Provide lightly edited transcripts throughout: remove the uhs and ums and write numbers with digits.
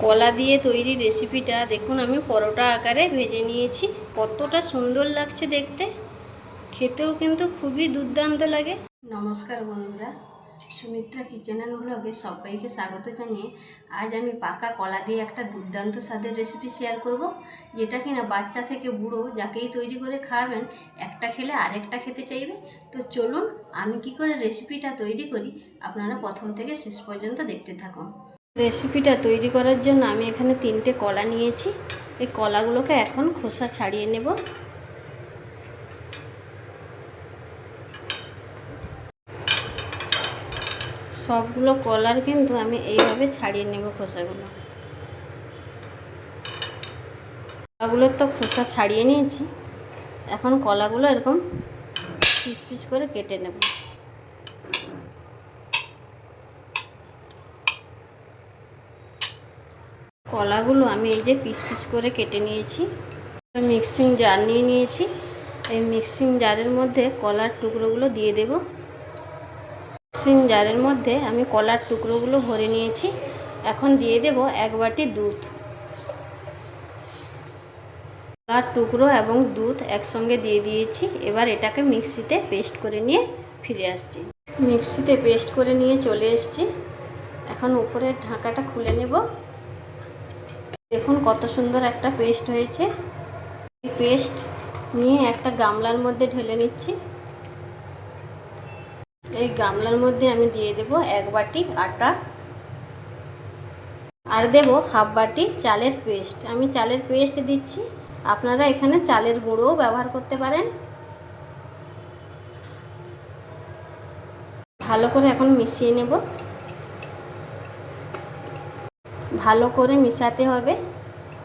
কলা দিয়ে তৈরি রেসিপিটা দেখুন আমি পরোটা আকারে ভেজে নিয়েছি। কতটা সুন্দর লাগছে দেখতে, খেতেও কিন্তু খুবই দুর্দান্ত লাগে। নমস্কার বন্ধুরা, সুমিত্রা কিচেন অ্যান্ড ব্লগে সবাইকে স্বাগত জানিয়ে আজ আমি পাকা কলা দিয়ে একটা দুর্দান্ত স্বাদের রেসিপি শেয়ার করব, যেটা কিনা বাচ্চা থেকে বুড়ো যাকেই তৈরি করে খাওয়াবেন একটা খেলে আরেকটা খেতে চাইবে। তো চলুন আমি কি করে রেসিপিটা তৈরি করি আপনারা প্রথম থেকে শেষ পর্যন্ত দেখতে থাকুন। রেসিপিটা তৈরি করার জন্য আমি এখানে 3টে কলা নিয়েছি। এই কলাগুলোকে এখন খোসা ছাড়িয়ে নেব। সবগুলো কলার কিন্তু আমি এইভাবে ছাড়িয়ে নেব খোসাগুলো। কলাগুলোর তো খোসা ছাড়িয়ে নিয়েছি, এখন কলাগুলো এরকম পিস পিস করে কেটে নেব। কলাগুলো আমি এই যে পিস পিস করে কেটে নিয়েছি। মিক্সিং জার নিয়ে নিয়েছি। এই মিক্সিং জারের মধ্যে কলার টুকরোগুলো দিয়ে দেব। মিক্সিং জারের মধ্যে আমি কলার টুকরোগুলো ভরে নিয়েছি। এখন দিয়ে দেব 1 বাটি দুধ। কলার টুকরো এবং দুধ একসঙ্গে দিয়ে দিয়েছি। এবার এটাকে মিক্সিতে পেস্ট করে নিয়ে ফিরে আসছি। মিক্সিতে পেস্ট করে নিয়ে চলে এসেছি। এখন উপরের ঢাকাটা খুলে নেব। দেখুন কত সুন্দর একটা পেস্ট হয়েছে। এই পেস্ট নিয়ে একটা গামলার মধ্যে ঢেলে নিচ্ছি। এই গামলার মধ্যে আমি দিয়ে দেব 1 বাটি আটা আর দেব 1/2 বাটি চালের পেস্ট। আমি চালের পেস্ট দিচ্ছি, আপনারা এখানে চালের গুঁড়োও ব্যবহার করতে পারেন। ভালো করে এখন মিশিয়ে নেব। ভালো করে মিশাতে হবে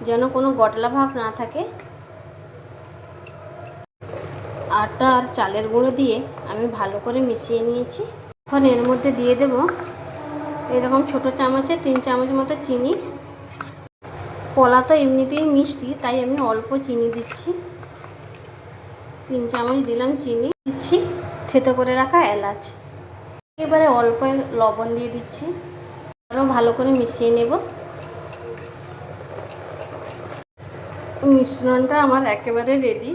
যেন কোনো গটলা ভাব না থাকে। আটা আর চালের গুঁড়ো দিয়ে আমি ভালো করে মিশিয়ে নিয়েছি। এখন এর মধ্যে দিয়ে দেব এরকম ছোটো চামচে 3 চামচ মতো চিনি। কলা তো এমনিতেই মিষ্টি, তাই আমি অল্প চিনি দিচ্ছি। 3 চামচ দিলাম চিনি। দিচ্ছি থেতো করে রাখা এলাচ। এবারে অল্প লবণ দিয়ে দিচ্ছি। আরও ভালো করে মিশিয়ে নেব। মিশ্রণটা আমার একেবারে রেডি।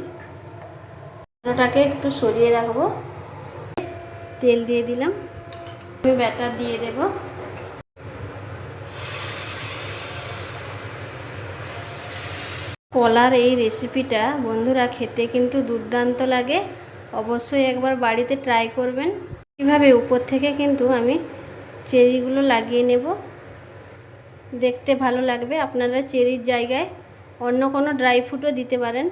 ওটাকে একটু সরিয়ে রাখবো। তেল দিয়ে দিলাম। আমি ব্যাটার দিয়ে দেব। কলার এই রেসিপিটা বন্ধুরা খেতে কিন্তু দুর্দান্ত লাগে। অবশ্যই একবার বাড়িতে ট্রাই করবেন। এইভাবে উপর থেকে কিন্তু আমি চেরিগুলো লাগিয়ে নেব, দেখতে ভালো লাগবে। আপনারা চেরির জায়গায় অন্য কোনো ড্রাই ফ্রুটও দিতে পারেন।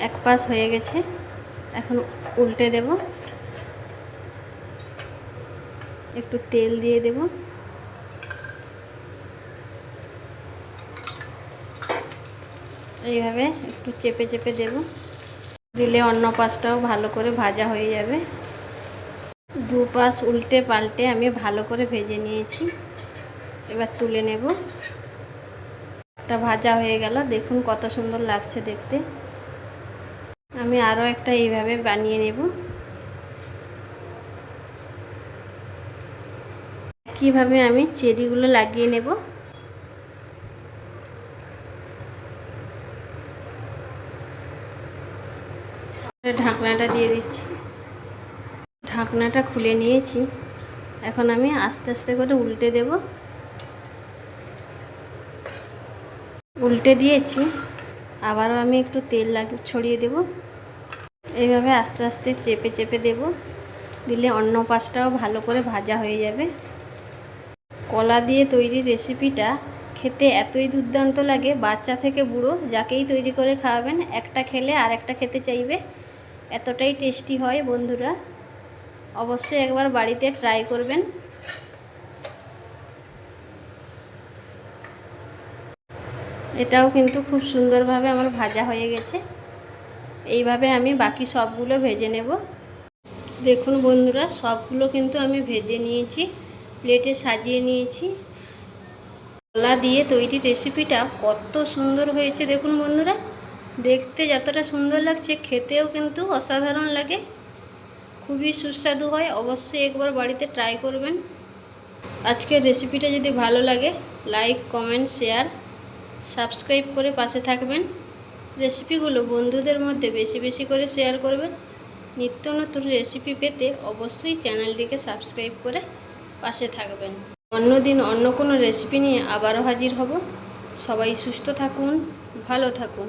এক পাশ হয়ে গেছে, এখন উল্টে দেব। একটু তেল দিয়ে দেব। এইভাবে একটু চেপে চেপে দেব, দিলে অন্য পাশটাও ভালো করে ভাজা হয়ে যাবে। দু পাশ উল্টে পাল্টে আমি ভালো করে ভেজে নিয়েছি। এবার তুলে নেব। একটা ভাজা হয়ে গেল, দেখুন কত সুন্দর লাগছে দেখতে। আমি আরও একটা এইভাবে বানিয়ে নেব। কিভাবে আমি চেরিগুলো লাগিয়ে নেব। ঢাকনাটা দিয়ে দিচ্ছি। ঢাকনাটা খুলে নিয়েছি। এখন আমি আস্তে আস্তে করে উল্টে দেব। উল্টে দিয়েছি, আবারও আমি একটু তেল ছড়িয়ে দেব। এইভাবে আস্তে আস্তে চেপে চেপে দেব, দিলে অন্য পাশটাও ভালো করে ভাজা হয়ে যাবে। কলা দিয়ে তৈরি রেসিপিটা খেতে এতই দুর্দান্ত লাগে, বাচ্চা থেকে বুড়ো যাকেই তৈরি করে খাওয়াবেন একটা খেলে আরেকটা খেতে চাইবে। এতটাই টেস্টি হয় বন্ধুরা, অবশ্যই একবার বাড়িতে ট্রাই করবেন। এটাও কিন্তু খুব সুন্দরভাবে আমার ভাজা হয়ে গেছে। এইভাবে আমি বাকি সবগুলো ভেজে নেব। দেখুন বন্ধুরা, সবগুলো কিন্তু আমি ভেজে নিয়েছি, প্লেটে সাজিয়ে নিয়েছি। কলা দিয়ে তৈরি রেসিপিটা কত সুন্দর হয়েছে দেখুন বন্ধুরা। দেখতে যতটা সুন্দর লাগছে খেতেও কিন্তু অসাধারণ লাগে। খুবই সুস্বাদু হয়। অবশ্যই একবার বাড়িতে ট্রাই করবেন। আজকের রেসিপিটা যদি ভালো লাগে লাইক, কমেন্ট, শেয়ার, সাবস্ক্রাইব করে পাশে থাকবেন। রেসিপিগুলো বন্ধুদের মধ্যে বেশি বেশি করে শেয়ার করবেন। নিত্য নতুন রেসিপি পেতে অবশ্যই চ্যানেলটিকে সাবস্ক্রাইব করে পাশে থাকবেন। অন্যদিন অন্য কোনো রেসিপি নিয়ে আবারও হাজির হব। সবাই সুস্থ থাকুন, ভালো থাকুন।